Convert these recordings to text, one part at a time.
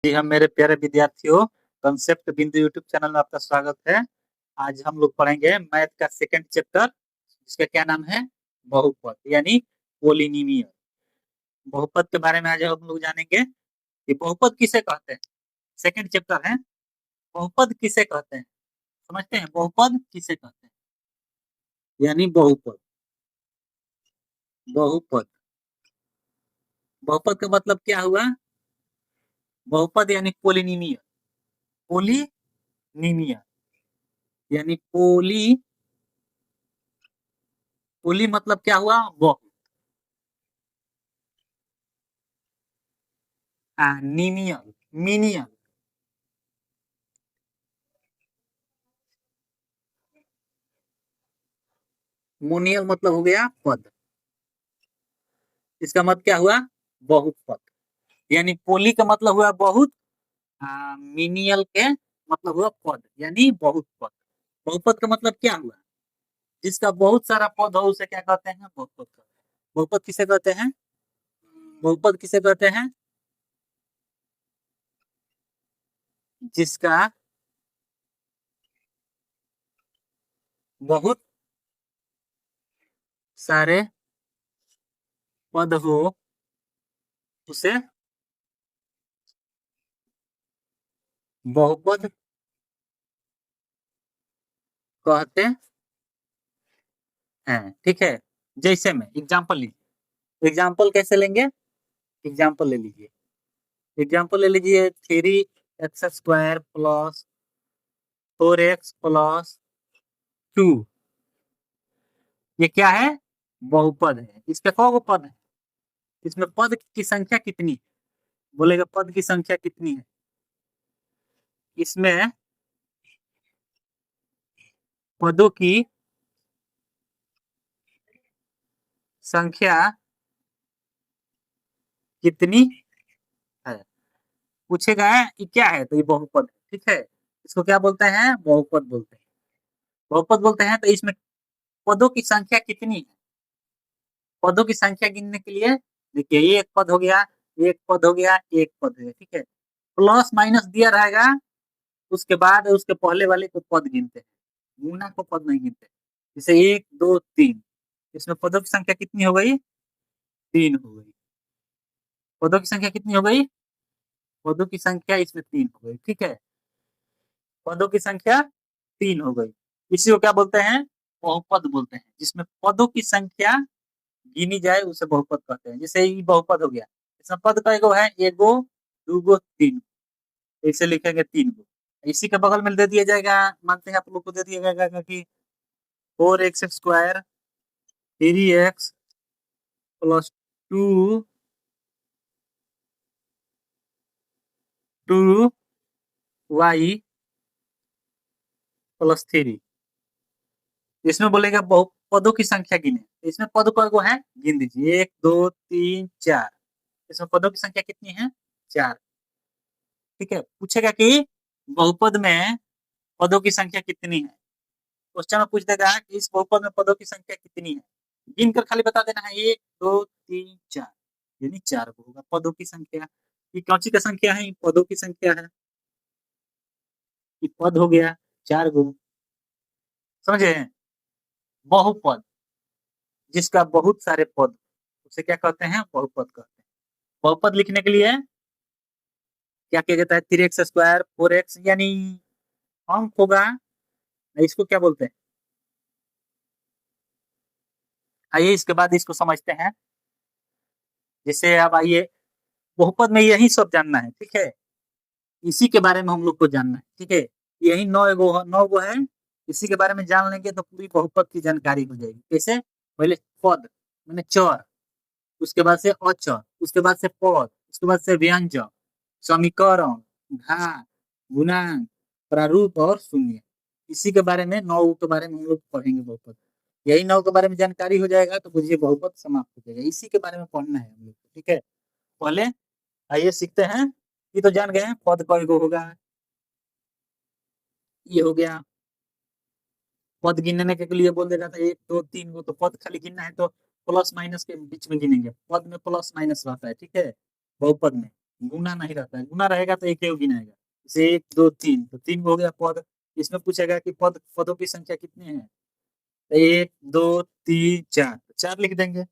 जी हम मेरे प्यारे विद्यार्थियों, कंसेप्ट बिंदु यूट्यूब चैनल में आपका स्वागत है। आज हम लोग पढ़ेंगे मैथ का सेकंड चैप्टर, जिसका क्या नाम है, बहुपद यानी पोलिनिमियल। बहुपद के बारे में आज हम लोग जानेंगे कि बहुपद किसे कहते हैं। सेकंड चैप्टर है, बहुपद किसे कहते हैं। समझते हैं बहुपद किसे कहते हैं, यानी बहुपद। बहुपद बहुपद का मतलब क्या हुआ, बहुपद यानी पोलिनिमियल। पोलिनिमियल यानी पोली मतलब क्या हुआ, बहुत। निमियल, मिनियल। मोनियल मतलब हो गया पद। इसका मतलब क्या हुआ, बहुत पद। यानी पोली का मतलब हुआ बहुत, मिनियल के मतलब हुआ पद यानी बहुत पद। बहुपद का मतलब क्या हुआ, जिसका बहुत सारा पद हो उसे क्या कहते हैं, बहुपद कहते हैं। बहुपद किसे कहते हैं, बहुपद किसे कहते हैं, जिसका बहुत सारे पद हो उसे बहुपद कहते हैं। ठीक है, जैसे में एग्जाम्पल लीजिए। एग्जाम्पल कैसे लेंगे, एग्जाम्पल ले लीजिए। एग्जाम्पल ले लीजिए, 3x² प्लस 4x+2। ये क्या है, बहुपद है। इसके कौ पद है, इसमें पद की संख्या कितनी है, बोलेगा पद की संख्या कितनी है। इसमें पदों की संख्या कितनी है, पूछेगा ये क्या है, तो ये बहुपद है। ठीक है, इसको क्या बोलते हैं, बहुपद बोलते हैं। बहुपद बोलते हैं तो इसमें पदों की संख्या कितनी है। पदों की संख्या गिनने के लिए देखिए, ये एक पद हो गया, एक पद हो गया, एक पद हो गया। ठीक है, प्लस माइनस दिया रहेगा, उसके बाद उसके पहले वाले को पद गिनते हैं, गुना को पद नहीं गिनते। जैसे 1 2 3, इसमें पदों की संख्या कितनी हो गई, 3 हो गई। पदों की संख्या कितनी हो गई, पदों की संख्या इसमें 3 हो गई। ठीक है, पदों की संख्या 3 हो गई। इसी को क्या बोलते हैं, बहुपद बोलते हैं। जिसमें पदों की संख्या गिनी जाए उसे बहुपद कहते हैं। जैसे ये बहुपद हो गया, इसमें पद का एगो है, एगो दूगो तीन, ऐसे लिखेंगे 3 गो। इसी के बगल में दे दिया जाएगा, मानते हैं आप लोग को दे दिया जाएगा कि 4x² 3x+2 2y+3। इसमें बोलेगा बहु पदों की संख्या गिने, इसमें पद को है, गिन दीजिए, 1 2 3 4। इसमें पदों की संख्या कितनी है, 4। ठीक है, पूछेगा कि बहुपद में पदों की संख्या कितनी है। क्वेश्चन में पूछ देगा कि इस बहुपद में पदों की संख्या कितनी है, गिन कर खाली बता देना है, 1 2 3 4, यानी 4 को होगा पदों की संख्या। ये कौन सी का संख्या है, ये पदों की संख्या है। ये पद हो गया 4 गो, समझे। बहुपद जिसका बहुत सारे पद, उसे क्या कहते हैं, बहुपद कहते हैं। बहुपद लिखने के लिए क्या किया जाता है, 3x² 4x यानी अंक होगा, इसको क्या बोलते हैं। आइए इसके बाद इसको समझते हैं। जैसे अब आइए, बहुपद में यही सब जानना है। ठीक है, इसी के बारे में हम लोग को जानना है। ठीक है, यही 9 गो है, इसी के बारे में जान लेंगे तो पूरी बहुपद की जानकारी हो जाएगी। कैसे, पहले पद मैंने चर, उसके बाद से अचर, उसके बाद से पद, उसके बाद से व्यंजक, समीकरण, घात, गुणांक, प्रारूप और शून्य। इसी के बारे में 9 के बारे में हम लोग पढ़ेंगे बहुपद। यही 9 के बारे में जानकारी हो जाएगा तो बुझिए बहुपद समाप्त हो जाएगा। इसी के बारे में पढ़ना है हम लोग को। ठीक है, पहले आइए सीखते हैं। ये तो जान गए हैं पद कय गो होगा, ये हो गया। पद गिनने के लिए बोल देगा था 1 2 3 गो, तो पद खाली गिनना है तो प्लस माइनस के बीच में गिनेंगे। पद में प्लस माइनस रहता है, ठीक है, बहुपद में। गुना नहीं रहता है, गुना रहेगा तो एक ही गिनाएगा। जैसे 1 2 3, तो 3 हो गया पद। इसमें पूछेगा कि पदों की संख्या कितनी है, तो 1 2 3 4, 4 लिख देंगे।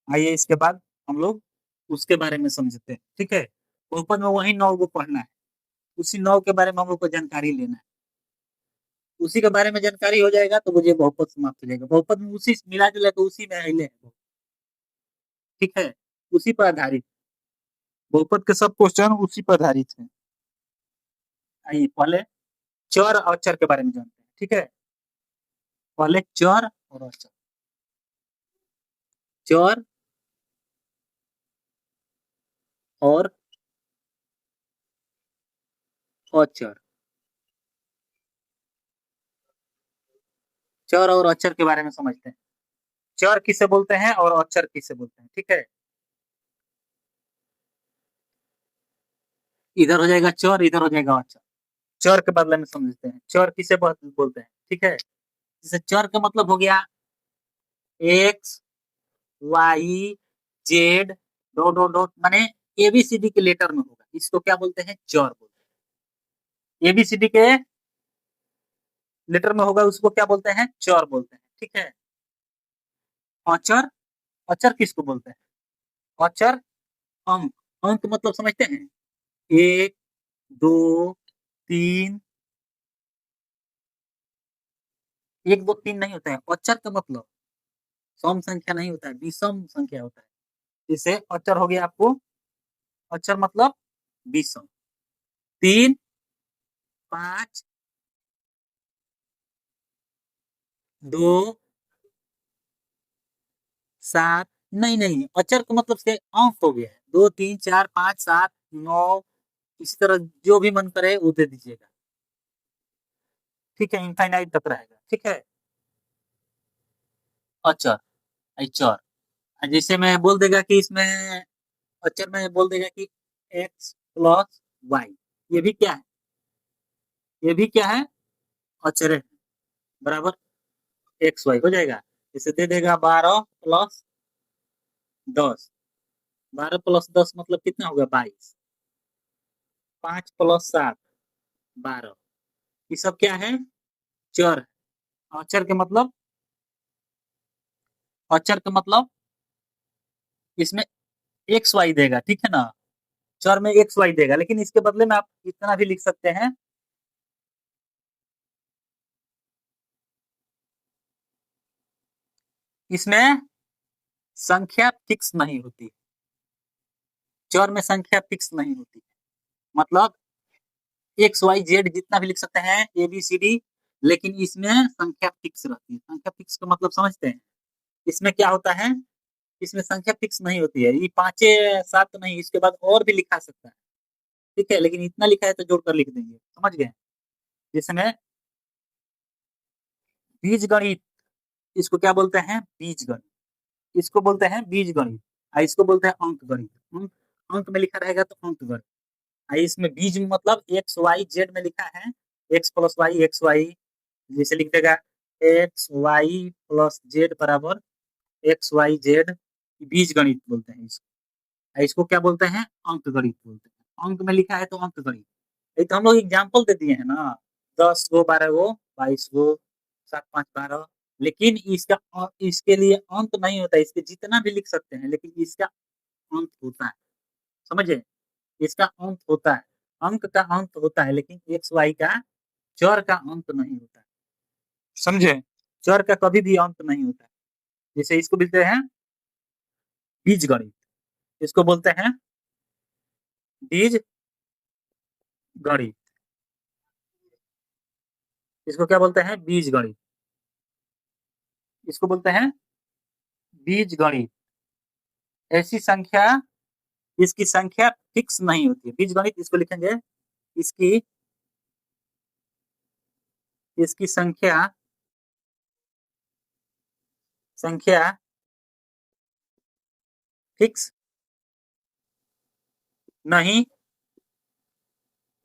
आइए इसके बाद हम लोग उसके बारे में समझते हैं, ठीक है। ऊपर में वही 9 को पढ़ना है, उसी 9 के बारे में हम लोग को जानकारी लेना है। उसी के बारे में जानकारी हो जाएगा तो मुझे बहुपद समाप्त हो जाएगा। बहुपद में उसी मिला जुला तो उसी में अहले है, ठीक है। उसी पर आधारित, बहुपद के सब क्वेश्चन उसी पर आधारित है। आइए पहले चर और अचर के बारे में जानते हैं, ठीक है। पहले चर और अचर। चर और अचर, चर और अचर के बारे में समझते हैं। चर किसे बोलते हैं और अचर किसे बोलते हैं, ठीक है। इधर हो जाएगा चर, इधर हो जाएगा अचर। चर के बदले में समझते हैं, चर किसे बोलते हैं, ठीक है। जैसे चर का मतलब हो गया X Y Z dot dot dot, माने एबीसीडी के लेटर में होगा, इसको क्या बोलते हैं, चर बोलते हैं। एबीसीडी के लेटर में होगा, उसको क्या बोलते हैं, चर बोलते हैं, ठीक है। अचर, अचर किसको बोलते हैं, अचर अंक। अंक मतलब समझते हैं, 1 2 3, 1 2 3 नहीं होता है। अचर का मतलब सम संख्या नहीं होता है, विषम संख्या होता है। जैसे अचर हो गया आपको, अचर मतलब विषम। 3 5 2 7, नहीं नहीं, अचर का मतलब से अंक हो गया है। 2 3 4 5 7 9, इसी तरह जो भी मन करे वो दे दीजिएगा, ठीक है। इनफाइनाइट तक रहेगा, ठीक है। अचर, चर, जैसे मैं बोल देगा कि इसमें अचर में बोल देगा कि एक्स प्लस वाई, ये भी क्या है, ये भी क्या है, अचर है, बराबर एक्स वाई हो जाएगा। जैसे दे देगा 12 प्लस 10, 12 प्लस 10 मतलब कितना होगा, 22। 5 प्लस 7 12, ये सब क्या है, चर है। अचर के मतलब, अचर का मतलब इसमें एक्स वाई देगा, ठीक है ना। चर में एक्स वाई देगा, लेकिन इसके बदले में आप इतना भी लिख सकते हैं, इसमें संख्या फिक्स नहीं होती। चर में संख्या फिक्स नहीं होती, मतलब एक्स वाई जेड जितना भी लिख सकते हैं, ए बी सी डी, लेकिन इसमें संख्या फिक्स रहती है। संख्या फिक्स का मतलब समझते हैं, इसमें क्या होता है, इसमें संख्या फिक्स नहीं होती है। ये 5 7 नहीं, इसके बाद और भी लिखा सकता है, ठीक है, लेकिन इतना लिखा है तो जोड़कर लिख देंगे, समझ गए। जिसमें बीज गणित, इसको क्या बोलते हैं, बीज गणित, इसको बोलते हैं बीज गणित, और इसको बोलते हैं अंक गणित। अंक, अंक में लिखा रहेगा तो अंक गणित। इसमें बीज मतलब एक्स वाई जेड में लिखा है, X plus Y X Y, जैसे लिख देगा एक्स वाई प्लस जेड बराबर एक्स वाई जेड, बीज गणित बोलते हैं इसको। इसको क्या बोलते हैं, अंक गणित बोलते हैं। अंक में लिखा है तो अंक गणित। ये तो हम लोग एग्जाम्पल दे दिए हैं ना, 10 गो 12 गो 22 गो 7 5 12, लेकिन इसका इसके लिए अंक नहीं होता है, इसके जितना भी लिख सकते हैं, लेकिन इसका अंक होता है, समझे। इसका अंक होता है, अंक का अंक होता है, लेकिन एक्स वाई का चर का अंक नहीं होता है, समझे। चर का कभी भी अंक नहीं होता है। जैसे इसको बोलते हैं बीज गणित, इसको बोलते हैं बीज गणित, इसको क्या बोलते हैं, बीज गणित, इसको बोलते हैं बीज गणित। ऐसी संख्या, इसकी संख्या फिक्स नहीं होती है, बीज गणित इसको लिखेंगे, इसकी इसकी संख्या, संख्या फिक्स नहीं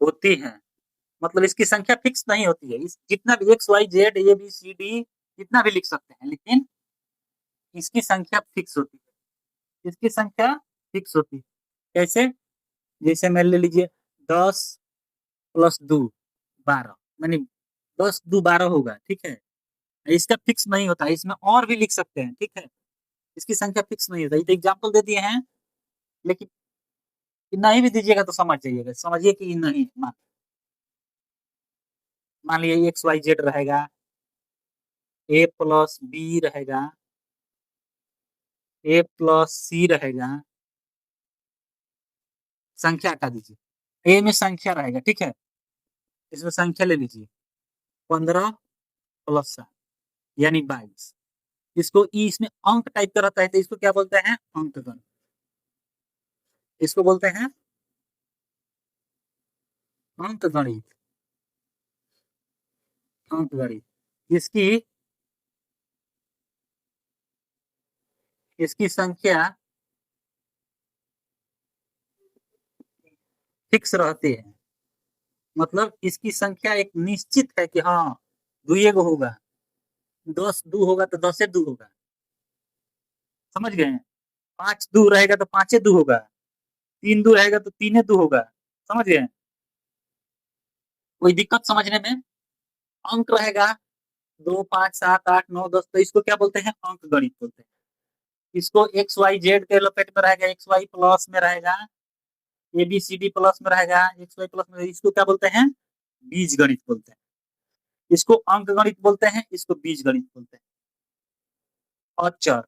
होती है, मतलब इसकी संख्या फिक्स नहीं होती है। इस जितना भी X Y Z A B C D जितना भी लिख सकते हैं, लेकिन इसकी संख्या फिक्स होती है, इसकी संख्या फिक्स होती है। कैसे, जैसे मैं ले लीजिए 10 + 2 12, मानी 10 × 2 = 12 होगा, ठीक है। इसका फिक्स नहीं होता, इसमें और भी लिख सकते हैं, ठीक है। इसकी संख्या फिक्स नहीं होता, ये तो एग्जाम्पल दे दिए हैं, लेकिन नहीं भी दीजिएगा तो समझ जाइएगा, समझिए कि नहीं। मान लीजिए XYZ रहेगा, A + B रहेगा, A + C रहेगा, संख्या हटा दीजिए, ए में संख्या रहेगा, ठीक है। इसमें संख्या ले लीजिए 15 + 7 यानी 22। इसको इसमें अंक टाइप का रहता है तो इसको क्या बोलते हैं, अंकगण। इसको बोलते हैं अंकगणित, अंकगणित। इसकी इसकी संख्या फिक्स रहती है, मतलब इसकी संख्या एक निश्चित है कि हाँ दुइये गो होगा, 10 2 होगा तो 10 2 होगा, समझ गए हैं। 5 2 रहेगा तो 5 2 होगा, 3 2 रहेगा तो 3 2 होगा, समझ गए। कोई दिक्कत समझने में। अंक रहेगा 2 5 7 8 9 10, तो इसको क्या बोलते हैं, अंक गणित बोलते हैं। इसको XYZ के लोपेट में रहेगा, XY प्लस में रहेगा, ABCD प्लस में रहेगा, XY प्लस में, इसको क्या बोलते हैं, बीज गणित बोलते हैं। इसको अंक गणित बोलते हैं, इसको बीज गणित बोलते हैं। अचर,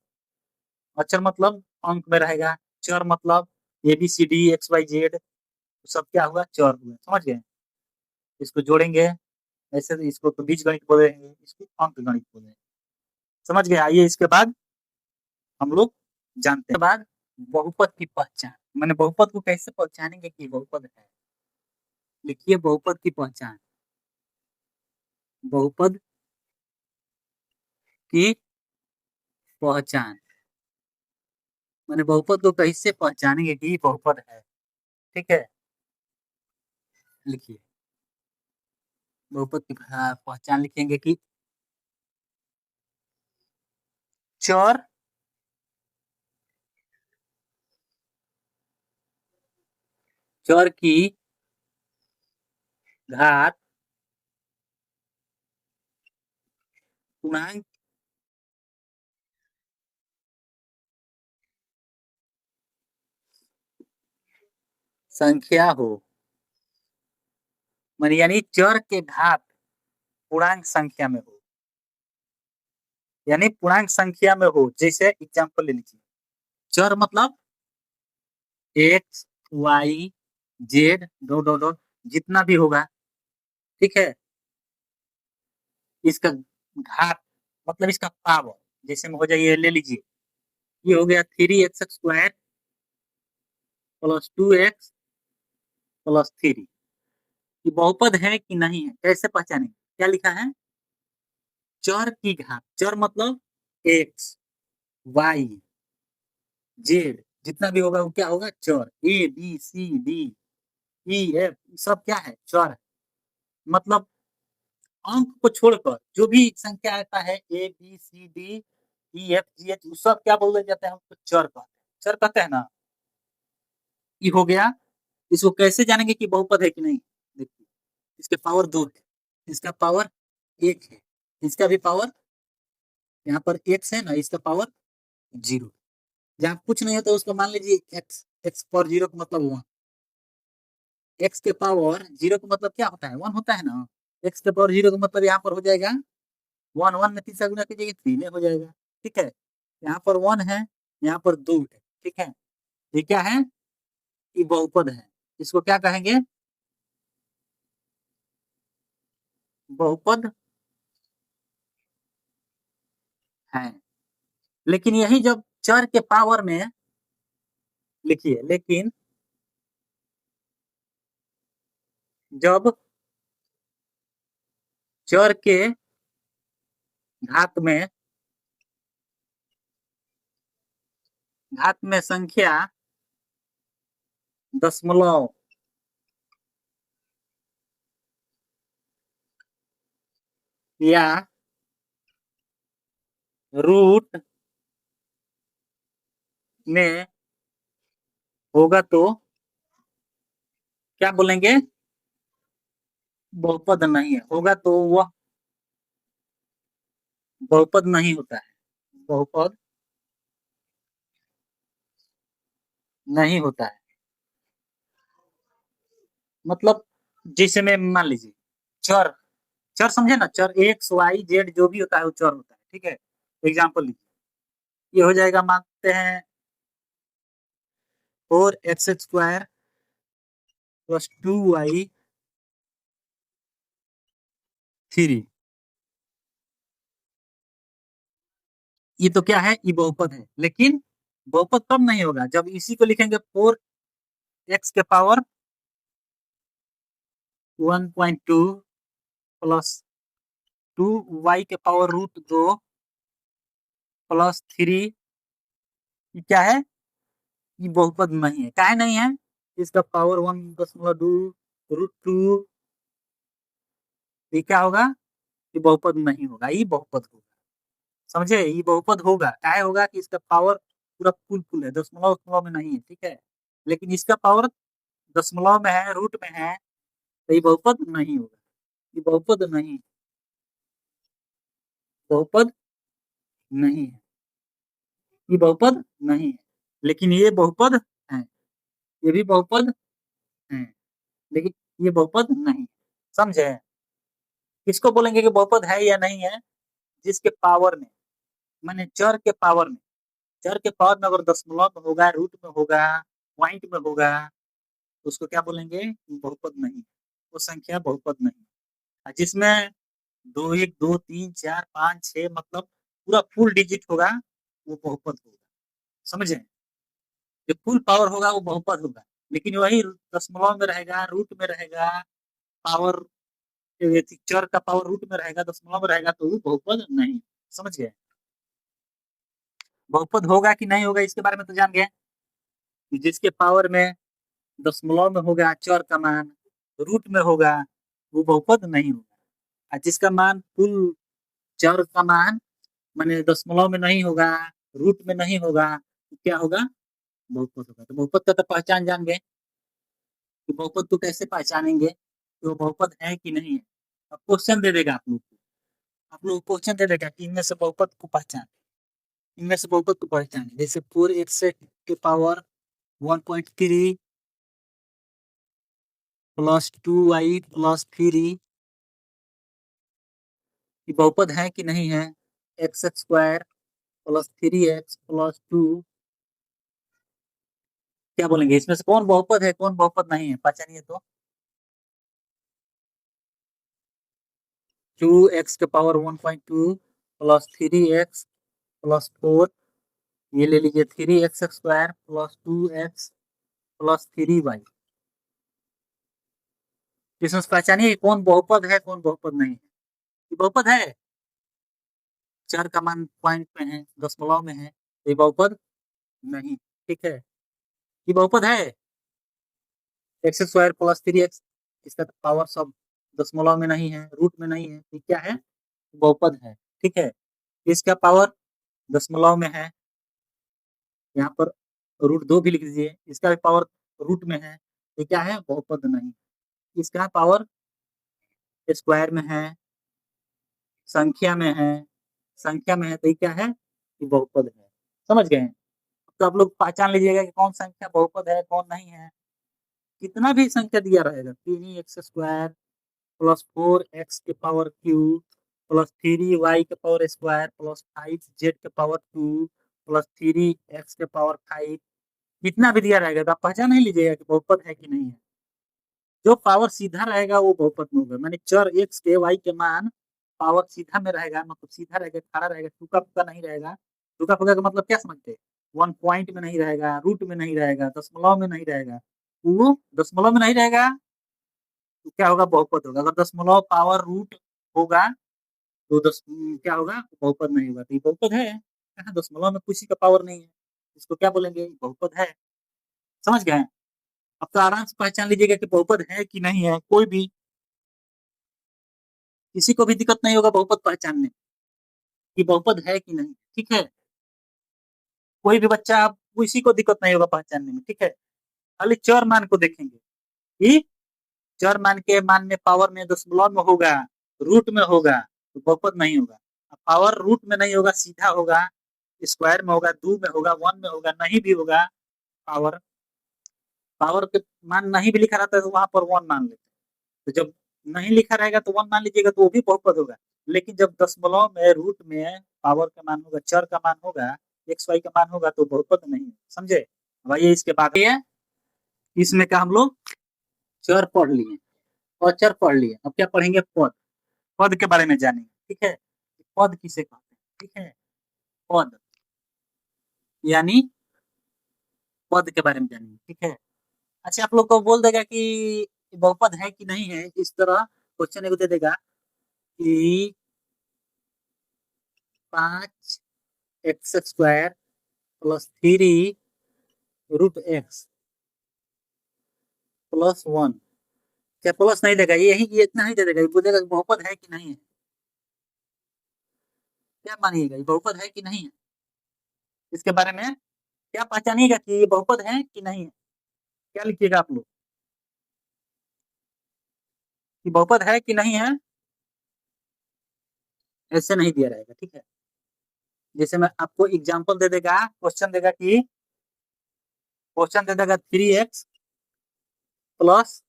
अचर मतलब अंक में रहेगा, चर मतलब ABCD XYZ सब क्या हुआ, चर हुआ, समझ गए। इसको जोड़ेंगे ऐसे, तो इसको तो बीज गणित बोलेंगे, इसको अंक गणित बोलेंगे, समझ गए। आइए इसके बाद हम लोग जानते हैं बाद बहुपद की पहचान, मैंने बहुपद को कैसे पहचानेंगे कि बहुपद है। लिखिए बहुपद की पहचान, बहुपद की पहचान, मैंने बहुपद को कैसे पहचानेंगे कि बहुपद है, ठीक है। लिखिए बहुपद की पहचान लिखेंगे कि चर चर की घात पूर्णांक संख्या हो, मान यानी चर के घात पूर्णांक संख्या में हो, यानी पूर्णांक संख्या में हो। जैसे एग्जांपल ले लीजिए, चर मतलब XYZ डॉट डॉट डॉट जितना भी होगा, ठीक है। इसका घात मतलब इसका पावर, जैसे में हो जाइए, ले लीजिए ये हो गया 3x² + 2x + 3। ये बहुपद है कि नहीं है, कैसे पहचानेंगे, क्या लिखा है, चर की घात, चर मतलब XYZ जितना भी होगा वो क्या होगा, चर। ABCDEF सब क्या है, चर है। मतलब अंक को छोड़कर जो भी संख्या आता है ABCDEFGH सब क्या बोले जाते हैं, हमको चर कहते हैं, चर कहते हैं ना। ये हो गया। इसको कैसे जानेंगे कि बहुपद है कि नहीं, देखिए इसके पावर 2 है, इसका पावर 1 है, इसका भी पावर, यहाँ पर x है ना, इसका पावर 0। जहाँ कुछ नहीं होता उसको मान लीजिए x पर 0 का मतलब 1, x के पावर 0 का मतलब क्या होता है, 1 होता है ना। x के पावर 0 का मतलब यहाँ पर हो जाएगा 1, 1 में 3 से गुना कीजिएगा 3 में हो जाएगा, ठीक है। यहाँ पर 1 है, यहाँ पर 2 है, ठीक है। ये क्या है, ये बहुपद है। इसको क्या कहेंगे, बहुपद है। लेकिन यही जब चर के पावर में, लिखिए लेकिन जब चर के घात में संख्या दशमलव या रूट में होगा तो क्या बोलेंगे? बहुपद नहीं है, होगा तो वह बहुपद नहीं होता है। बहुपद नहीं होता है। मतलब जैसे में मान लीजिए चर, चर समझे ना, चर एक्स वाई जेड जो भी होता है वो चर होता है, ठीक है। एग्जाम्पल लीजिए, ये हो जाएगा, मानते हैं 4x² + 2y3। ये तो क्या है, ये बहुपद है, लेकिन बहुपद कब नहीं होगा, जब इसी को लिखेंगे 4x⁻1.2 + 2y√2 +3। ये क्या है, ये बहुपद नहीं है। काहे नहीं है? इसका पावर 1.2 √2, ये क्या होगा, ये बहुपद नहीं होगा, ये बहुपद होगा। समझे, ये बहुपद होगा, काहे होगा कि इसका पावर पूरा फुल फुल है, दशमलव दशमलव में नहीं है, ठीक है। लेकिन इसका पावर दशमलव में है, रूट में है, तो ये बहुपद नहीं होगा। ये बहुपद नहीं, बहुपद नहीं है, ये बहुपद नहीं है। लेकिन ये बहुपद है, ये भी बहुपद है, लेकिन ये बहुपद नहीं है। समझे? किसको बोलेंगे कि बहुपद है या नहीं है? जिसके पावर में, माने चर के पावर में, चर के पावर में अगर दशमलव में होगा, रूट में होगा, पॉइंट में होगा, तो उसको क्या बोलेंगे, बहुपद नहीं। वो संख्या बहुपद नहीं। और जिसमें 2 1 2 3 4 5 6 मतलब पूरा फुल डिजिट होगा, वो बहुपद होगा। समझे? जो फुल पावर होगा वो बहुपद होगा। लेकिन वही दशमलव में रहेगा, रूट में रहेगा, पावर, चर का पावर रूट में रहेगा, दशमलव में रहेगा, तो वो बहुपद नहीं। समझ गए? बहुपद होगा कि नहीं होगा इसके बारे में तो जान गए, कि जिसके पावर में दशमलव में होगा चर का मान, रूट में होगा, वो बहुपद नहीं होगा। और जिसका मान फुल चर का मान माने दशमलव में नहीं होगा, रूट में नहीं होगा, तो क्या होगा, बहुपद होगा। तो बहुपद का तो पहचान जान गए, कि बहुपद को कैसे पहचानेंगे, कि वो बहुपद है कि नहीं है। अब क्वेश्चन दे देगा आप लोग को, आप लोग क्वेश्चन दे देगा कि इनमें से बहुपद को पहचान, इनमें से बहुपद को पहचान, जैसे 4x⁻1.3 + 2y + 3, ये बहुपद है कि नहीं है? x² + 3x + 2, क्या बोलेंगे, इसमें से कौन बहुपद है, कौन बहुपद नहीं है, पहचानिए तो। 2x⁻1.2 + 3x + 4, ये ले लीजिए 3x² + 2x + 3y। इसमें से पहचानिए कौन बहुपद है, कौन बहुपद नहीं है। ये बहुपद है, चर का मान पॉइंट में है, दशमलव में है, तो ये बहुपद नहीं। ठीक है, ये बहुपद है, x² + 3x, इसका पावर सब दशमलव में नहीं है, रूट में नहीं है, ये क्या है, बहुपद है। ठीक है, इसका पावर दशमलव में है, यहाँ पर √2 भी लिख दीजिए, इसका भी पावर रूट में है, ये क्या है, बहुपद नहीं। इसका पावर स्क्वायर में है, संख्या में है, संख्या में है, तो ये क्या है, ये बहुपद है। समझ गए? तो आप लोग पहचान लीजिएगा कि कौन संख्या बहुपद है, कौन नहीं है। कितना भी संख्या दिया रहेगा, 3x² + 4x³ + 3y² + 5z² + 3x5, कितना भी दिया रहेगा तो आप पहचान नहीं लीजिएगा कि बहुपद है कि नहीं है। जो पावर सीधा रहेगा वो बहुपद में होगा, माने चर x के y के मान पावर सीधा में रहेगा, मतलब सीधा रहेगा, खड़ा रहेगा, टूका फूका नहीं रहेगा। टूका फूका का मतलब क्या समझते हैं, 1 पॉइंट में नहीं रहेगा, रूट में नहीं रहेगा, दशमलव में नहीं रहेगा। वो दशमलव में नहीं रहेगा तो क्या होगा, बहुपद होगा। अगर दशमलव पावर रूट होगा तो क्या होगा, बहुपद नहीं होगा। तो ये बहुपद है, कहाँ दशमलव में किसी का पावर नहीं है, इसको क्या बोलेंगे, बहुपद है। समझ गए? अब तो आराम से पहचान लीजिएगा कि बहुपद है कि नहीं है। कोई भी, किसी को भी दिक्कत नहीं होगा बहुपद पहचानने में, कि बहुपद है कि नहीं। ठीक है, कोई भी बच्चा, किसी को दिक्कत नहीं होगा पहचानने में। ठीक है, खाली चर मान को देखेंगे कि चर मान के मान में पावर में दशमलव में होगा, रूट में होगा तो बहुपद नहीं होगा। पावर रूट में नहीं होगा, सीधा होगा, स्क्वायर में होगा, दो में होगा, वन में होगा, नहीं भी होगा। पावर पावर के मान नहीं भी लिखा रहता है तो वहां पर वन मान लेते हैं। तो जब नहीं लिखा रहेगा तो वन मान लीजिएगा तो वो भी बहुपद होगा। लेकिन जब दशमलव में, रूट में पावर का मान होगा, चर का मान होगा, एक्स वाई का मान होगा तो बहुपद नहीं है। समझे? भाई इसके बाद है, इसमें का हम लोग चर पढ़ लिए और चर पढ़ लिए। अब क्या पढ़ेंगे? पद। पद के बारे में जानेंगे, ठीक है। पद किसे कहते हैं, ठीक है। पद यानी पद के बारे में जानेंगे, ठीक है। अच्छा, आप लोग को बोल देगा कि बहुपद है कि नहीं है, इस तरह क्वेश्चन एगो दे देगा कि 5x² + 3√x + 1। क्या प्लस नहीं देगा? यही ये इतना ही दे देगा, बोलेगा कि बहुपद है कि नहीं है। क्या मानिएगा, ये बहुपद है कि नहीं है? इसके बारे में क्या पहचानिएगा कि ये बहुपद है कि नहीं है? क्या लिखिएगा आप लोग कि बहुपद है कि नहीं है? ऐसे नहीं दिया रहेगा, ठीक है। जैसे मैं आपको एग्जांपल दे देगा, क्वेश्चन देगा कि क्वेश्चन दे देगा 3x +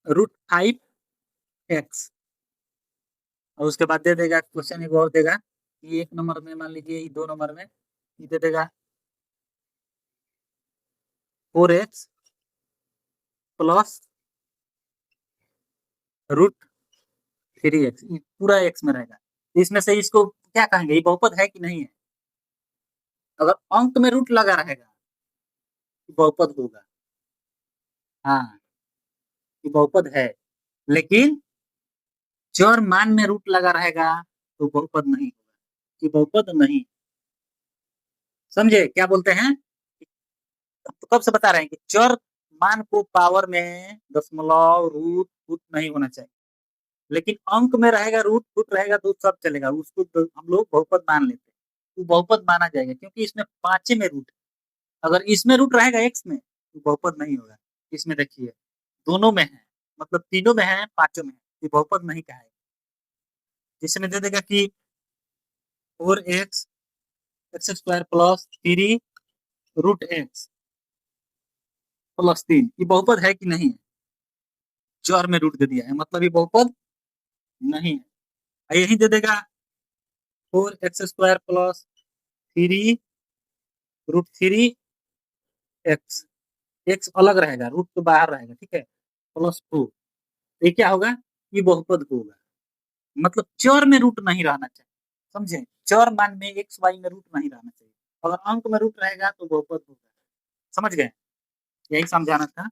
√5x, और उसके बाद दे देगा क्वेश्चन एक और देगा कि 1 नंबर में, मान लीजिए 2 नंबर में ये दे देगा 4x + √3x, पूरा एक्स में रहेगा। इसमें से इसको क्या कहेंगे, ये बहुपद है कि नहीं है? अगर अंक में रूट लगा रहेगा तो बहुपद होगा। हाँ, ये बहुपद है। लेकिन चर मान में रूट लगा रहेगा तो बहुपद नहीं होगा, ये बहुपद नहीं। समझे क्या बोलते हैं? तो कब से बता रहे हैं कि चर मान को पावर में दशमलव, रूट, फुट नहीं होना चाहिए। लेकिन अंक में रहेगा, रूट फुट रहेगा तो सब चलेगा, उसको तो हम लोग बहुपद मान लेते हैं। तो बहुपद माना जाएगा क्योंकि इसमें पांचे में रूट है। अगर इसमें रूट रहेगा एक्स में तो बहुपद नहीं होगा। इसमें देखिए दोनों में है, मतलब तीनों में है, पांचों में है, ये बहुपद नहीं कहेगा। जिसमें दे देगा कि 4x² + 3√x + 3, ये बहुपद है कि नहीं है? चर में रूट दे दिया है, मतलब ये बहुपद नहीं है। यही दे देगा 4x² + 3√3x, एक्स अलग रहेगा, रूट तो बाहर रहेगा, ठीक है, +2। ये क्या होगा? ये बहुपद होगा। मतलब चर में रूट नहीं रहना चाहिए। समझे? चर मान में एक्स वाई में रूट नहीं रहना चाहिए। अगर अंक में रूट रहेगा तो बहुपद होगा। समझ गए? यही समझाना था।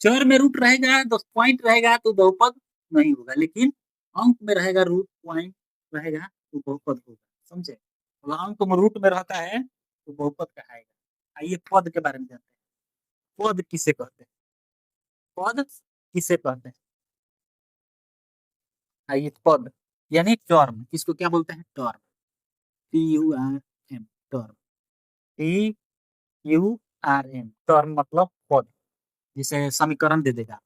चर में रूट रहेगा, तो पॉइंट रहेगा तो बहुपद नहीं होगा। लेकिन अंक में रहेगा, रूट पॉइंट रहेगा तो बहुपद होगा। समझे? अगर अंक में रूट में रहता है तो बहुपद कहाएगा। आइए पद के बारे में जानते हैं। पद किसे कहते हैं? पद किसे कहते हैं? आइए, पद यानी टर्म, इसको क्या बोलते हैं? Term. TURM, term. TURM, term मतलब पद। जिसे समीकरण दे देगा,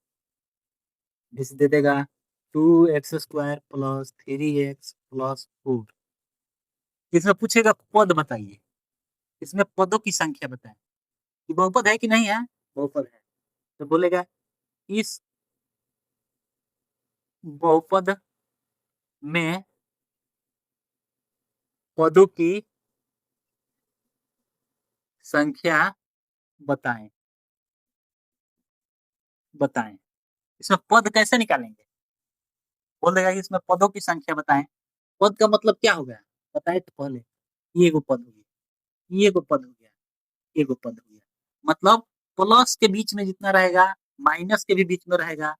जैसे दे देगा 2x² + 3x + 4। इसमें पूछेगा पद बताइए, इसमें पदों की संख्या बताएं कि बहुपद है कि नहीं है। बहुपद है तो बोलेगा इस बहुपद में पदों की संख्या बताएं। बताएं, इसमें पद कैसे निकालेंगे? बोल देगा कि इसमें पदों की संख्या बताएं। पद का मतलब क्या हो गया बताए तो पहले। ये एगो पद हो गया, ये एगो पद हो गया, एगो पद हो गया। मतलब प्लस के बीच में जितना रहेगा, माइनस के भी बीच में रहेगा,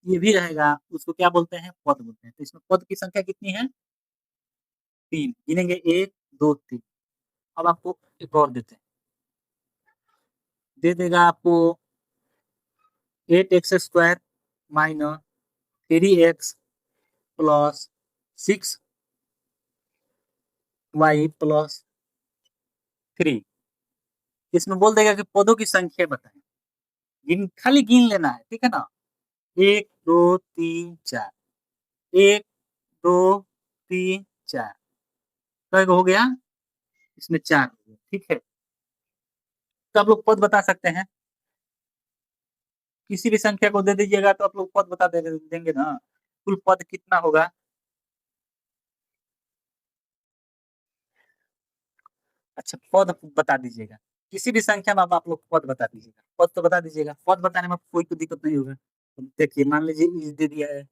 ये भी रहेगा, उसको क्या बोलते हैं? पद बोलते हैं। तो इसमें पद की संख्या कितनी है? 3। गिनेंगे 1, 2, 3। अब आपको एक और देते हैं, दे देगा आपको 8x² - 3x + 6y + 3। इसमें बोल देगा कि पदों की संख्या बताएं। खाली गिन लेना है, ठीक है ना। 1 2 3 4, 1 2 3 4, कई हो गया, इसमें 4 हो गया, ठीक है। तो आप लोग पद बता सकते हैं, किसी भी संख्या को दे दीजिएगा तो आप लोग पद बता देंगे ना, कुल पद कितना होगा। अच्छा, पद बता दीजिएगा, किसी भी संख्या में आप लोग पद बता दीजिएगा, पद तो बता दीजिएगा, पद बताने में कोई तो दिक्कत नहीं होगा। देखिए मान लीजिए इस दे दिया है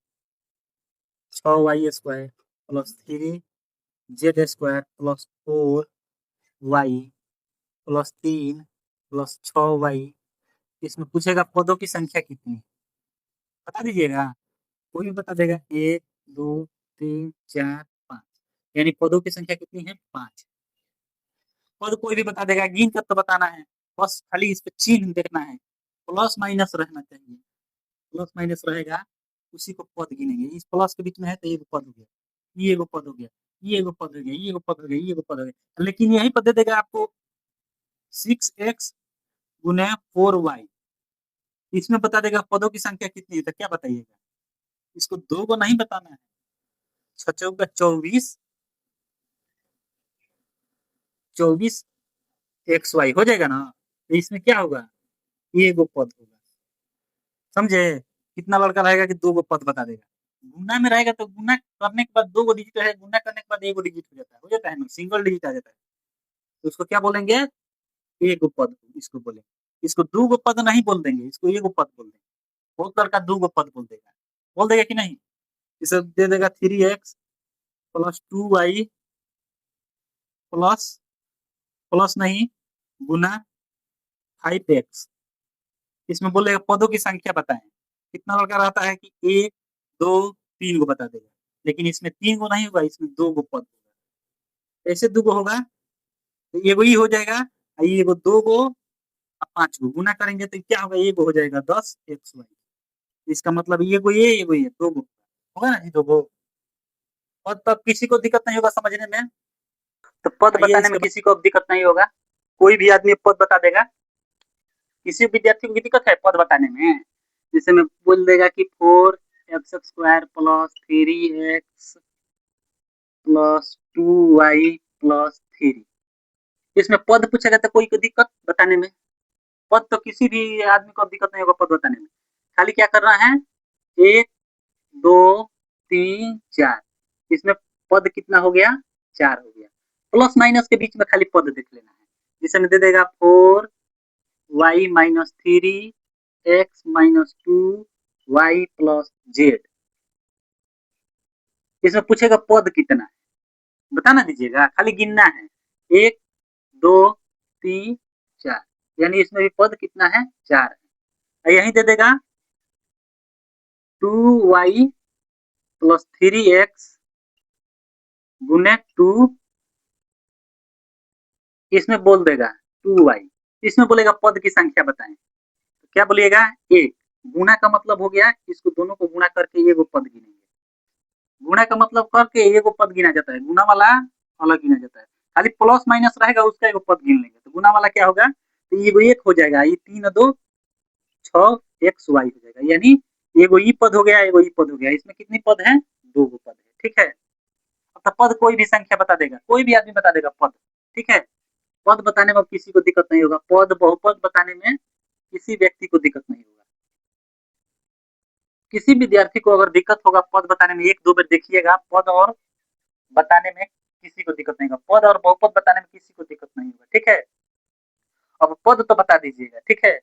6y² plus 3z² plus 4y plus 3 plus 6y। इसमें पूछेगा पदों की संख्या कितनी है, बता दीजिएगा, कोई भी बता देगा, 1 2 3 4 5, यानी पदों की संख्या कितनी है, 5। पद कोई भी बता देगा, गिन कर तो बताना है, बस खाली इस पे चिन्ह देखना है, प्लस माइनस रहना चाहिए, प्लस माइनस रहेगा उसी को पद गिनेंगे। इस प्लस के बीच में है तो ये पद हो गया, ये एगो पद हो गया, ये एगो पद हो गया, ये एगो पद हो गया, ये एगो पद हो गया, लेकिन यही पद दे देगा आपको 6x गुने 4y, इसमें बता देगा पदों की संख्या कितनी है, तो क्या बताइएगा, इसको दो को नहीं बताना है, 6 × 4 = 24, 24xy हो जाएगा ना, तो इसमें क्या होगा, ये एगो पद होगा, समझे। कितना लड़का रहेगा कि दो गो पद बता देगा, गुना में रहेगा तो गुना करने के बाद दो गो डिजिट है, गुना करने के बाद एक गो डिजिट हो जाता है ना, सिंगल डिजिट आ जाता है, तो उसको क्या बोलेंगे, एक गो पद, इसको बोलेंगे। इसको दो गो पद नहीं बोल देंगे, इसको एक गो पद बोल देंगे, बहुत लड़का दो गो पद बोल देगा कि नहीं। इसे दे देगा 3x plus 2y plus, plus नहीं, गुना 5x, इसमें बोलेगा पदों की संख्या बताएं, कितना लड़का रहता है कि 1 2 3 को बता देगा, लेकिन इसमें 3 को नहीं होगा, इसमें दो गो पद होगा, ऐसे दो गो होगा, तो ये ही हो जाएगा, ये गो दो गो, 5 गो गुना करेंगे तो क्या होगा, ये गो हो जाएगा 10xy, इसका मतलब ये गो ये दो गो होगा ना जी, दो गो पद, तब किसी को दिक्कत नहीं होगा समझने में, तो पद आइए बताने में इसके किसी को अब दिक्कत नहीं होगा, कोई भी आदमी पद बता देगा, किसी विद्यार्थी को भी दिक्कत है पद बताने में, जैसे मैं बोल देगा कि 4x² plus 3x plus 2y plus 3, इसमें पद पूछेगा तो कोई को दिक्कत बताने में, पद तो किसी भी आदमी को दिक्कत नहीं होगा पद बताने में, खाली क्या करना है, 1 2 3 4, इसमें पद कितना हो गया, 4 हो गया, प्लस माइनस के बीच में खाली पद देख लेना है, जिसमें दे देगा 4y-3x-2y+z, इसमें पूछेगा पद कितना है, बताना दीजिएगा, खाली गिनना है, 1 2 3 4, यानी इसमें भी पद कितना है, 4 है, यही दे देगा 2y+3x गुने 2, इसमें बोल देगा 2y, इसमें बोलेगा पद की संख्या बताएं, तो क्या बोलिएगा, एक, गुना का मतलब हो गया इसको दोनों को गुना करके एगो पद गिनेंगे, गुणा का मतलब करके एगो पद गिना जाता है, गुना वाला अलग गिना जाता है, खाली प्लस माइनस रहेगा उसका एगो पद गिन लेंगे, तो गुना वाला क्या होगा, तो एगो एक हो जाएगा, ये 3 2 6 xy हो जाएगा, यानी एगो ई पद हो गया, एगो ई पद हो गया, इसमें कितनी पद है, दो गो पद है, ठीक है। अब पद कोई भी संख्या बता देगा, कोई भी आदमी बता देगा पद, ठीक है, पद बताने में किसी को दिक्कत नहीं होगा, पद बहुपद बताने में किसी व्यक्ति को दिक्कत नहीं होगा, किसी विद्यार्थी को अगर दिक्कत होगा पद बताने में, एक दो बार देखिएगा, पद और बताने में किसी को दिक्कत नहीं होगा, पद और बहुपद बताने में किसी को दिक्कत नहीं होगा, ठीक है। अब पद तो बता दीजिएगा, ठीक है,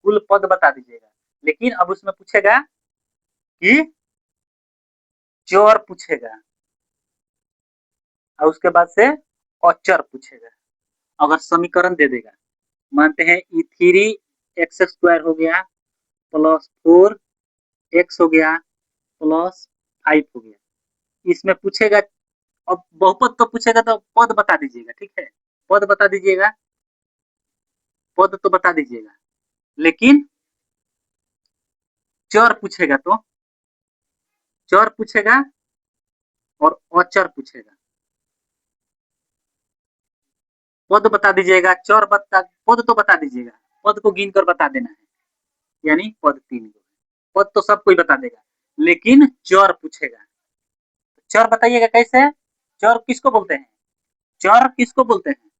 कुल पद बता दीजिएगा, लेकिन अब उसमें पूछेगा कि चर पूछेगा, और उसके बाद से अचर पूछेगा, अगर समीकरण दे देगा, मानते हैं ई 3x² हो गया प्लस 4x हो गया प्लस 5 हो गया, इसमें पूछेगा, अब बहुपद तो पूछेगा तो पद बता दीजिएगा, ठीक है, पद बता दीजिएगा, पद तो बता दीजिएगा, लेकिन चर पूछेगा तो चर पूछेगा और अचर पूछेगा, पद बता दीजिएगा, चर बता, पद तो बता दीजिएगा, पद को गिन कर बता देना है, यानी पद 3 गो है। पद तो सब कोई बता देगा, लेकिन चर पूछेगा। चर बताइएगा कैसे? चर किसको बोलते हैं? चर किसको बोलते हैं?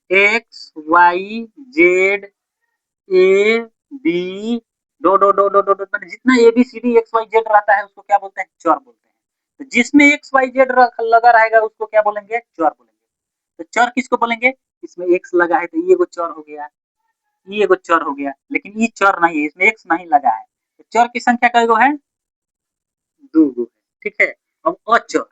X Y Z A B डो मैंने जितना A B C D X Y Z रहता है उसको क्या बोलते हैं? चर बोलते हैं। तो जिसमें एक्स वाई जेड लगा रहेगा उसको क्या बोलेंगे? चर बोलेंगे। तो चर किसको बोलेंगे? इसमें एक्स लगा है तो ये एगो चर हो गया, ये एगो चर हो गया, लेकिन ये चर नहीं है, इसमें एक्स नहीं लगा है। तो चर की संख्या कई गो है? 2 गो है। ठीक है। अब अचर,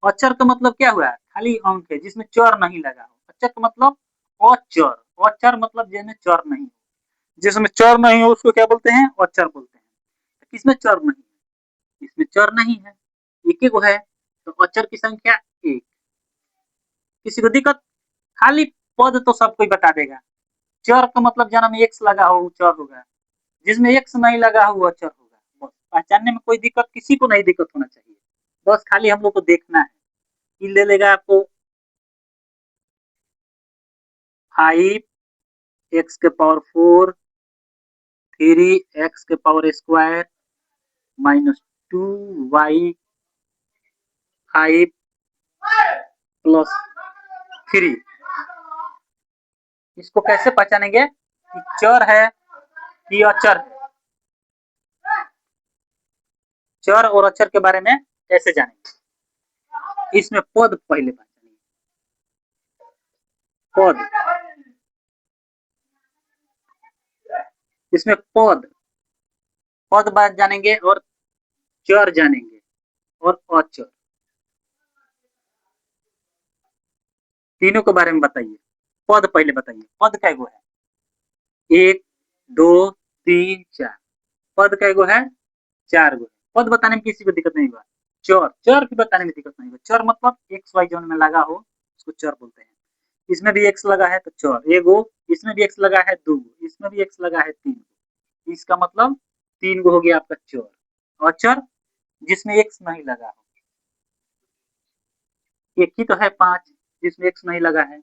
अचर का मतलब क्या हुआ? खाली अंक है जिसमें चर नहीं लगा हो। अचर का मतलब अचर, अचर मतलब जिसमें चर नहीं हो, जिसमें चर नहीं हो उसको क्या बोलते हैं? अचर बोलते हैं। तो किसमें चर नहीं है? इसमें चर नहीं है, एक ही को है, तो अचर की संख्या 1। किसी को दिक्कत? खाली पद तो सब कोई बता देगा। चर का मतलब जन्म एक्स लगा हो चर होगा, जिसमें एक्स नहीं लगा हो वो अचर होगा। बस पहचानने में कोई दिक्कत किसी को नहीं दिक्कत होना चाहिए, बस खाली हम लोग को देखना है। ये ले लेगा आपको 5 x⁴ 3 x⁴² -2y5 + 3। इसको कैसे पहचानेंगे कि चर है कि अचर है? चर और अचर के बारे में कैसे जानेंगे? इसमें पद पहले पहचानेंगे। पद, इसमें पद, पद बात जानेंगे और चर जानेंगे और अचर, तीनों के बारे में बताइए। पद पहले बताइए, पद कै गो है? 1 2 3 4। पद कै गो है? 4 गो। पद बताने में किसी को दिक्कत नहीं हुआ। चर, चर भी बताने में दिक्कत नहीं हुआ। चर मतलब एक्स वाई जोन में लगा हो उसको चर बोलते हैं। इसमें भी एक्स लगा है तो चर एगो, इसमें भी एक्स लगा है 2 गो, इसमें भी एक्स लगा है 3 गो, इसका मतलब 3 गो हो गया आपका चर। अचर जिसमें एक्स नहीं लगा हो, एक ही तो है 5 जिसमें एक्स नहीं लगा है।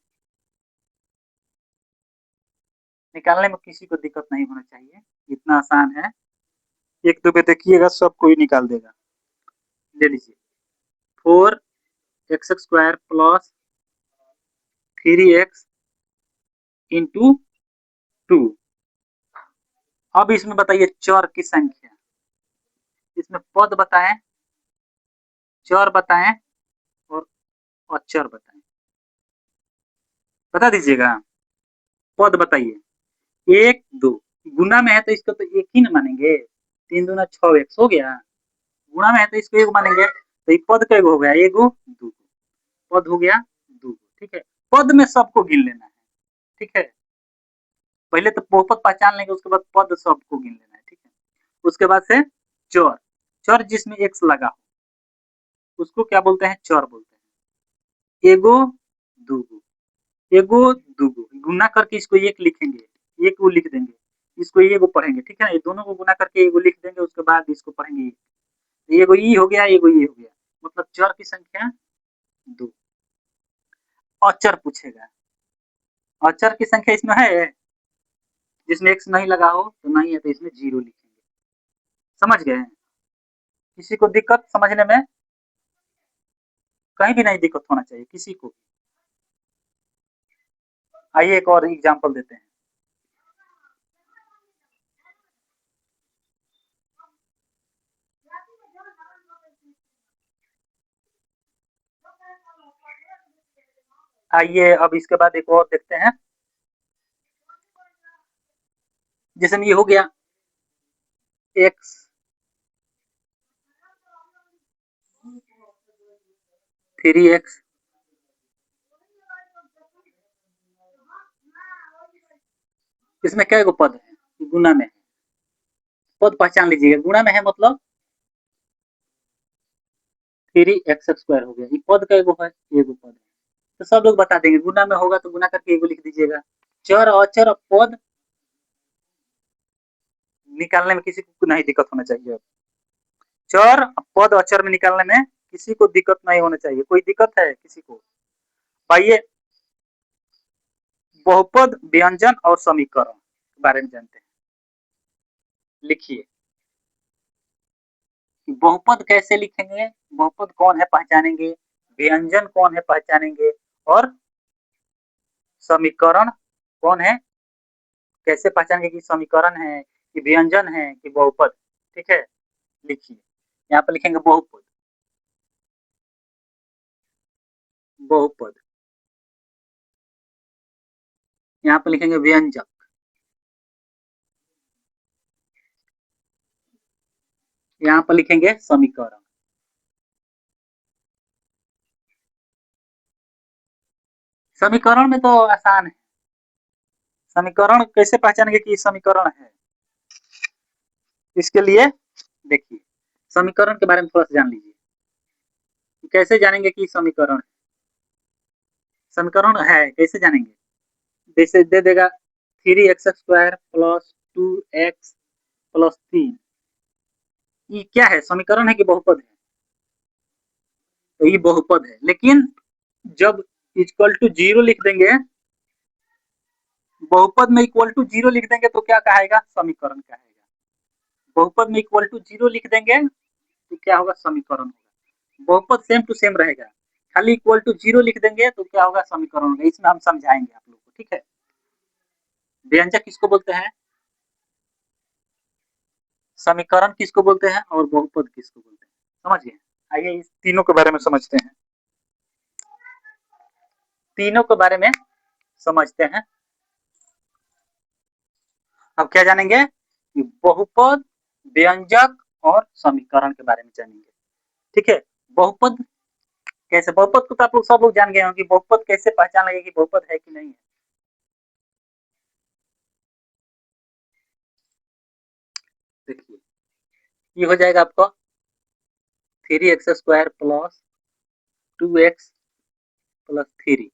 निकालने में किसी को दिक्कत नहीं होना चाहिए, इतना आसान है। एक दो पे देखिएगा सब कोई निकाल देगा। ले लीजिए 4 x² + 3x इंटू 2। अब इसमें बताइए चर की संख्या, इसमें पद बताएं, चर बताएं और अचर बताएं, बता दीजिएगा। पद बताइए 1 2, गुना में है तो इसको तो एक ही ना मानेंगे, 3 दूना 6x हो गया। गुणा में है तो इसको एक मानेंगे, तो ये पद का हो गया एगो 2 पद हो गया 2। ठीक है। पद में सबको गिन लेना है। ठीक है। पहले तो बहुपद पहचान लेंगे, उसके बाद पद सबको गिन लेना है। ठीक है। उसके बाद से चर, चर जिसमें एक्स लगा हो उसको क्या बोलते हैं? चर बोलते हैं। एगो दूगो, एगो दूगो गुना करके इसको एक लिखेंगे, एक वो लिख देंगे, इसको एगो पढ़ेंगे। ठीक है। ये दोनों को गुना करके एगो लिख देंगे, उसके बाद इसको पढ़ेंगे। एगो ई हो गया, एगो ये हो गया, मतलब चर की संख्या 2। अचर पूछेगा, अचर की संख्या इसमें है, जिसमें एक्स नहीं लगा हो तो नहीं है तो इसमें 0 लिखेंगे। समझ गए? किसी को दिक्कत समझने में? कहीं भी नहीं दिक्कत होना चाहिए किसी को। आइए एक और एग्जांपल देते हैं। आइए अब इसके बाद एक और देखते हैं। जैसे ये हो गया एक्स 3x, इसमें क्या गो पद है? गुना में है, पद पहचान लीजिएगा। गुना में है मतलब 3x² हो गया, ये पद का एगो है, एगो पद है। तो सब लोग बता देंगे गुना में होगा तो गुना करके एगो लिख दीजिएगा। चर अचर पद निकालने में किसी को नहीं दिक्कत होना चाहिए। चर पद अचर में निकालने में किसी को दिक्कत नहीं होना चाहिए। कोई दिक्कत है किसी को? आइए बहुपद व्यंजन और समीकरण के बारे में जानते हैं। लिखिए बहुपद कैसे लिखेंगे, बहुपद कौन है पहचानेंगे, व्यंजन कौन है पहचानेंगे, और समीकरण कौन है कैसे पहचानेंगे कि समीकरण है कि व्यंजन है कि बहुपद। ठीक है, लिखिए यहाँ पर लिखेंगे बहुपद, बहुपद यहाँ पर लिखेंगे व्यंजक, यहाँ पर लिखेंगे समीकरण। समीकरण में तो आसान है, समीकरण कैसे पहचानेंगे कि समीकरण है, इसके लिए देखिए समीकरण के बारे में थोड़ा सा जान लीजिए, कैसे जानेंगे कि समीकरण, समीकरण है कैसे जानेंगे, जैसे दे देगा 3x² प्लस 2x प्लस 3, ये क्या है, समीकरण है कि बहुपद है, तो ये बहुपद है, लेकिन जब इक्वल टू जीरो लिख देंगे, बहुपद में इक्वल टू जीरो लिख देंगे तो क्या कहेगा, समीकरण कहेगा, बहुपद में इक्वल टू जीरो लिख देंगे तो क्या होगा, समीकरण होगा, बहुपद सेम टू सेम रहेगा, खाली इक्वल टू जीरो लिख देंगे तो क्या होगा, समीकरण होगा, इसमें हम समझाएंगे आप लोग को। ठीक है, व्यंजक किसको बोलते हैं, समीकरण किसको बोलते हैं, और बहुपद किसको बोलते हैं, समझ गए। आइए इस तीनों के बारे में समझते हैं, तीनों के बारे में समझते हैं। अब क्या जानेंगे, बहुपद, व्यंजक और समीकरण के बारे में जानेंगे। ठीक है, बहुपद कैसे, बहुपद को तो आप लोग सब लोग जान गए होंगे, बहुपद कैसे पहचान लगे कि बहुपद है कि नहीं है। देखिए ये हो जाएगा आपका 3x² प्लस 2x प्लस 3,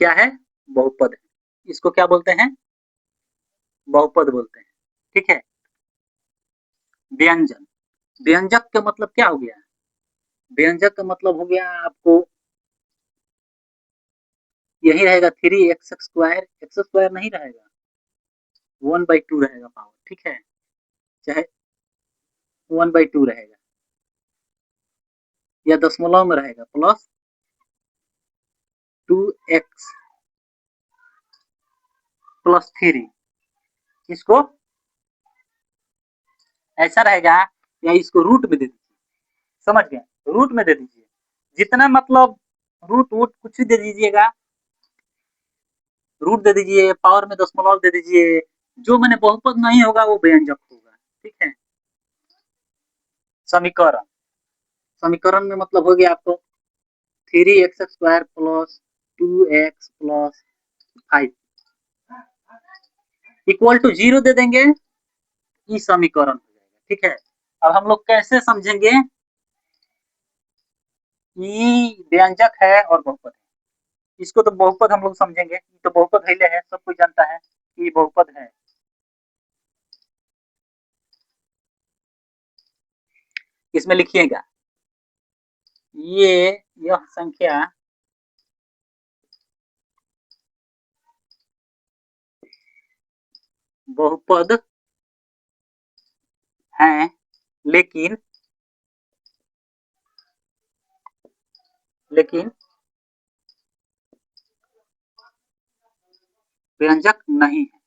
क्या है, बहुपद है, इसको क्या बोलते हैं, बहुपद बोलते हैं। ठीक है, व्यंजन, व्यंजक का मतलब क्या हो गया, व्यंजक का मतलब हो गया आपको यही रहेगा 3x², x² नहीं रहेगा, 1/2 रहेगा पावर। ठीक है, चाहे 1/2 रहेगा या दशमलव में रहेगा, प्लस 2x प्लस 3, इसको ऐसा रहेगा, या इसको रूट में दे दीजिए, समझ गए, रूट में दे दीजिए, जितना मतलब रूट वूट कुछ भी दे दीजिएगा, रूट दे दीजिए, पावर में दशमलव दे दीजिए, जो मैंने बहुपद नहीं होगा वो व्यंजक होगा। ठीक है, समीकरण, समीकरण में मतलब हो गया आपको 3x² plus 2x plus 5 equal to zero दे देंगे, ये समीकरण हो जाएगा। ठीक है, अब हम लोग कैसे समझेंगे कि व्यंजक है और बहुपद है, इसको तो बहुपद हम लोग समझेंगे, तो बहुपद है, सब कोई जानता है कि बहुपद है। इसमें लिखिएगा ये, यह संख्या बहुपद है, लेकिन लेकिन व्यंजक नहीं है,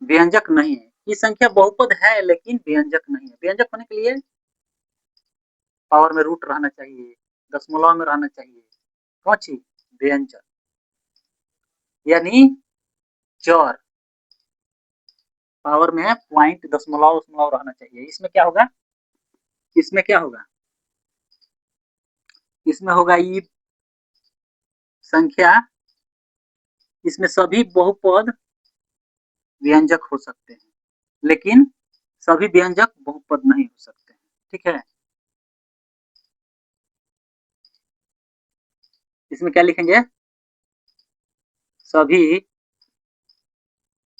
व्यंजक नहीं है, ये संख्या बहुपद है लेकिन व्यंजक नहीं है। व्यंजक होने के लिए पावर में रूट रहना चाहिए, दशमलव में रहना चाहिए, कौन चीज, व्यंजक, यानी चर, पावर में पॉइंट दशमलव दशमलव रहना चाहिए। इसमें क्या होगा, इसमें क्या होगा, इसमें होगा ये संख्या, इसमें सभी बहुपद व्यंजक हो सकते हैं, लेकिन सभी व्यंजक बहुपद नहीं हो सकते हैं। ठीक है, इसमें क्या लिखेंगे, सभी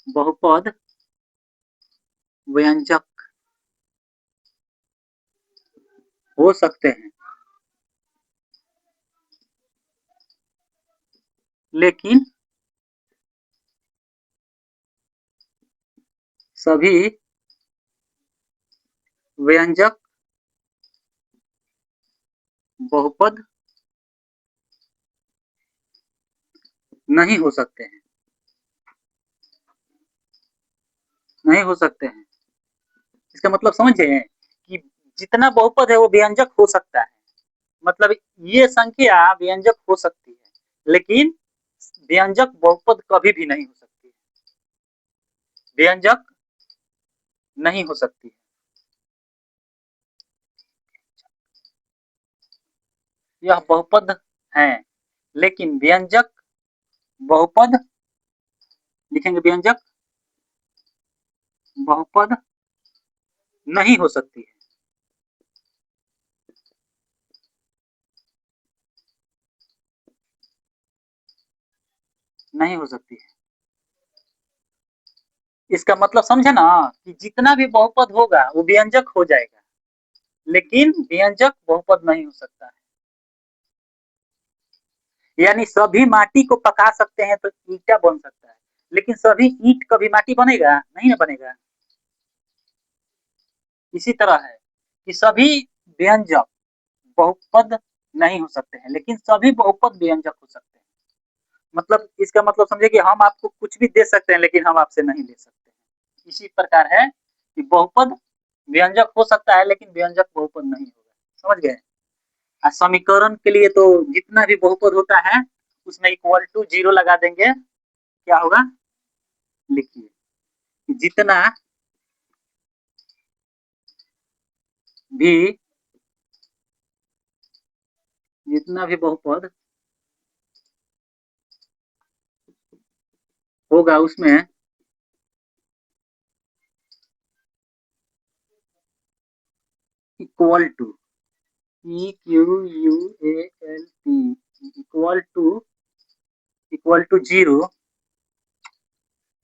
बहुपद व्यंजक हो सकते हैं, लेकिन सभी व्यंजक बहुपद नहीं हो सकते हैं, नहीं हो सकते हैं। इसका मतलब समझे कि जितना बहुपद है वो व्यंजक हो सकता है, मतलब ये संख्या व्यंजक हो सकती है, लेकिन व्यंजक बहुपद कभी भी नहीं हो सकती है, व्यंजक नहीं हो सकती है। यह बहुपद है, लेकिन व्यंजक बहुपद, लिखेंगे व्यंजक बहुपद नहीं हो सकती है। नहीं हो सकती है। इसका मतलब समझे ना कि जितना भी बहुपद होगा वो व्यंजक हो जाएगा, लेकिन व्यंजक बहुपद नहीं हो सकता है। यानी सभी माटी को पका सकते हैं तो ईंटा बन सकता है, लेकिन सभी ईंट कभी माटी बनेगा नहीं, ना बनेगा। इसी तरह है कि सभी व्यंजक बहुपद नहीं हो सकते हैं, लेकिन सभी बहुपद व्यंजक हो सकते हैं। मतलब इसका मतलब समझे कि हम आपको कुछ भी दे सकते हैं, लेकिन हम आपसे नहीं ले सकते हैं। इसी प्रकार है कि बहुपद व्यंजक हो सकता है, लेकिन व्यंजक बहुपद नहीं होगा। समझ गए? समीकरण के लिए तो जितना भी बहुपद होता है उसमें इक्वल टू जीरो लगा देंगे, क्या होगा? लिखिए, जितना भी जितना भी बहुपद होगा उसमें equal to, E Q U A L T, equal to zero,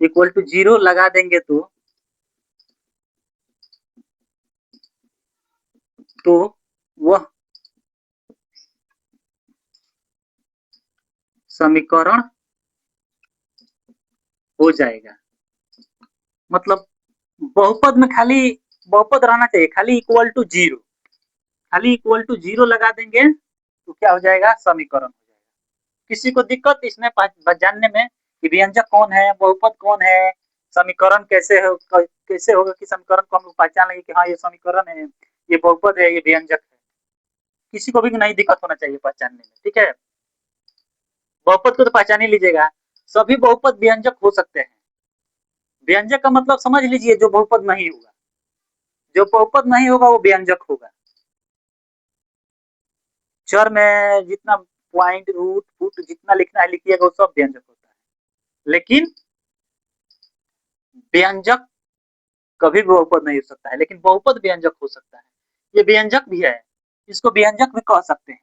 equal to zero लगा देंगे तो वह समीकरण हो जाएगा। मतलब बहुपद में खाली बहुपद रहना चाहिए, खाली इक्वल टू जीरो, खाली इक्वल टू जीरो लगा देंगे तो क्या हो जाएगा? समीकरण हो जाएगा। किसी को दिक्कत इसमें जानने में कि व्यंजक कौन है, बहुपद कौन है, समीकरण कैसे होगा कि समीकरण को हम लोग पहचान लेंगे कि हाँ ये समीकरण है, ये बहुपद है, ये व्यंजक है। किसी को भी नहीं दिक्कत होना चाहिए पहचानने में, ठीक है? बहुपद को तो पहचान ही लीजिएगा। सभी बहुपद व्यंजक हो सकते हैं। व्यंजक का मतलब समझ लीजिए जो बहुपद नहीं होगा, जो बहुपद नहीं होगा वो व्यंजक होगा। चर में जितना पॉइंट रूट फुट जितना लिखना है लिखिएगा, वो सब व्यंजक होता है, लेकिन व्यंजक कभी भी बहुपद नहीं हो सकता है, लेकिन बहुपद व्यंजक हो सकता है। ये व्यंजक भी है, इसको व्यंजक भी कह सकते हैं,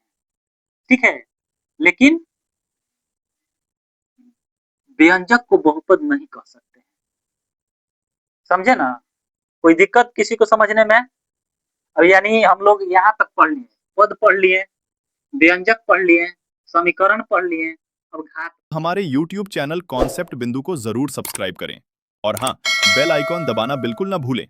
ठीक है? लेकिन व्यंजक को बहुपद नहीं कह सकते हैं। समझे ना? कोई दिक्कत किसी को समझने में? अब यानी हम लोग यहाँ तक पढ़ लिए, पद पढ़ लिए, व्यंजक पढ़ लिए, समीकरण पढ़ लिए, अब घात। हमारे YouTube चैनल कॉन्सेप्ट बिंदु को जरूर सब्सक्राइब करें और हाँ, बेल आइकॉन दबाना बिल्कुल ना भूलें।